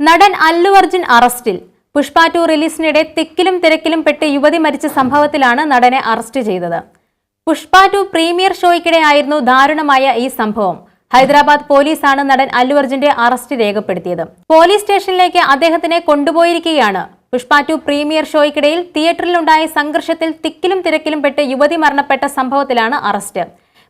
നടൻ അല്ലു അർജുൻ അറസ്റ്റിൽ. പുഷ്പ 2 റിലീസിനിടെ തിക്കിലും തിരക്കിലും പെട്ട് യുവതി മരിച്ച സംഭവത്തിലാണ് നടനെ അറസ്റ്റ് ചെയ്തത്. പുഷ്പ 2 പ്രീമിയർ ഷോയ്ക്കിടെയായിരുന്നു ദാരുണമായ ഈ സംഭവം. ഹൈദരാബാദ് പോലീസാണ് നടൻ അല്ലു അർജുന്റെ അറസ്റ്റ് രേഖപ്പെടുത്തിയത്. പോലീസ് സ്റ്റേഷനിലേക്ക് അദ്ദേഹത്തിനെ കൊണ്ടുപോയിരിക്കുകയാണ്. പുഷ്പ 2 പ്രീമിയർ ഷോയ്ക്കിടയിൽ തിയേറ്ററിലുണ്ടായ സംഘർഷത്തിൽ തിക്കിലും തിരക്കിലും പെട്ട് യുവതി മരണപ്പെട്ട സംഭവത്തിലാണ് അറസ്റ്റ്.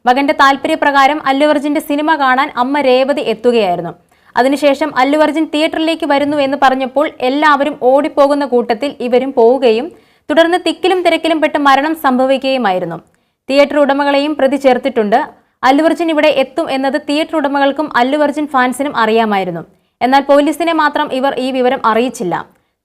മകന്റെ താൽപര്യപ്രകാരം അല്ലു അർജുന്റെ സിനിമ കാണാൻ അമ്മ രേവതി എത്തുകയായിരുന്നു. അതിനുശേഷം അല്ലു അർജുൻ തിയേറ്ററിലേക്ക് വരുന്നു എന്ന് പറഞ്ഞപ്പോൾ എല്ലാവരും ഓടിപ്പോകുന്ന കൂട്ടത്തിൽ ഇവരും പോവുകയും തുടർന്ന് തിക്കിലും തിരക്കിലും പെട്ട് മരണം സംഭവിക്കുകയുമായിരുന്നു. തിയേറ്റർ ഉടമകളെയും പ്രതി ചേർത്തിട്ടുണ്ട്. അല്ലു അർജുൻ ഇവിടെ എത്തും എന്നത് തിയേറ്റർ ഉടമകൾക്കും അല്ലു അർജുൻ ഫാൻസിനും അറിയാമായിരുന്നു. എന്നാൽ പോലീസിനെ മാത്രം ഇവർ ഈ വിവരം അറിയിച്ചില്ല.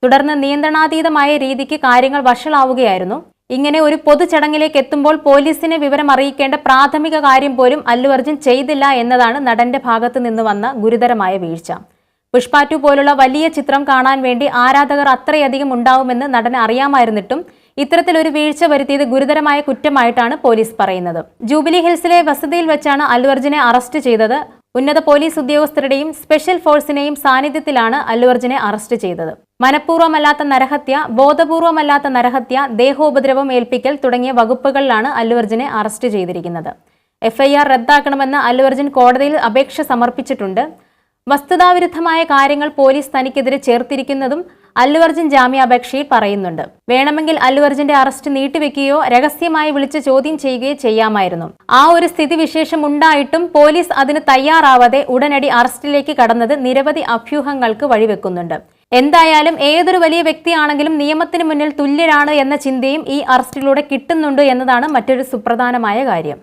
തുടർന്ന് നിയന്ത്രണാതീതമായ രീതിക്ക് കാര്യങ്ങൾ വഷളാവുകയായിരുന്നു. ഇങ്ങനെ ഒരു പൊതുചടങ്ങിലേക്ക് എത്തുമ്പോൾ പോലീസിനെ വിവരം അറിയിക്കേണ്ട പ്രാഥമിക കാര്യം പോലും അല്ലു അർജുൻ ചെയ്തില്ല എന്നതാണ് നടന്റെ ഭാഗത്ത് നിന്ന് വന്ന ഗുരുതരമായ വീഴ്ച. പുഷ്പ 2 പോലുള്ള വലിയ ചിത്രം കാണാൻ വേണ്ടി ആരാധകർ അത്രയധികം ഉണ്ടാവുമെന്ന് നടന് അറിയാമായിരുന്നിട്ടും ഇത്തരത്തിലൊരു വീഴ്ച വരുത്തിയത് ഗുരുതരമായ കുറ്റമായിട്ടാണ് പോലീസ് പറയുന്നത്. ജൂബിലി ഹിൽസിലെ വസതിയിൽ വെച്ചാണ് അല്ലു അർജുനെ അറസ്റ്റ് ചെയ്തത്. ഉന്നത പോലീസ് ഉദ്യോഗസ്ഥരുടെയും സ്പെഷ്യൽ ഫോഴ്സിനെയും സാന്നിധ്യത്തിലാണ് അല്ലു അർജുനെ അറസ്റ്റ് ചെയ്തത്. മനഃപൂർവ്വമല്ലാത്ത നരഹത്യ, ബോധപൂർവമല്ലാത്ത നരഹത്യ, ദേഹോപദ്രവം ഏൽപ്പിക്കൽ തുടങ്ങിയ വകുപ്പുകളിലാണ് അല്ലു അർജുനെ അറസ്റ്റ് ചെയ്തിരിക്കുന്നത്. FIR റദ്ദാക്കണമെന്ന് അല്ലു അർജുൻ കോടതിയിൽ അപേക്ഷ സമർപ്പിച്ചിട്ടുണ്ട്. വസ്തുതാവിരുദ്ധമായ കാര്യങ്ങൾ പോലീസ് തനിക്കെതിരെ ചേർത്തിരിക്കുന്നതും അല്ലു അർജുൻ ജാമ്യാപേക്ഷയിൽ പറയുന്നുണ്ട്. വേണമെങ്കിൽ അല്ലു അർജുന്റെ അറസ്റ്റ് നീട്ടിവെക്കുകയോ രഹസ്യമായി വിളിച്ച് ചോദ്യം ചെയ്യുകയോ ചെയ്യാമായിരുന്നു. ആ ഒരു സ്ഥിതിവിശേഷം ഉണ്ടായിട്ടും പോലീസ് അതിന് തയ്യാറാവാതെ ഉടനടി അറസ്റ്റിലേക്ക് കടന്നത് നിരവധി അഭ്യൂഹങ്ങൾക്ക് വഴിവെക്കുന്നുണ്ട്. എന്തായാലും ഏതൊരു വലിയ വ്യക്തിയാണെങ്കിലും നിയമത്തിന് മുന്നിൽ തുല്യരാണ് എന്ന ചിന്തയും ഈ അറസ്റ്റിലൂടെ കിട്ടുന്നുണ്ട് എന്നതാണ് മറ്റൊരു സുപ്രധാനമായ കാര്യം.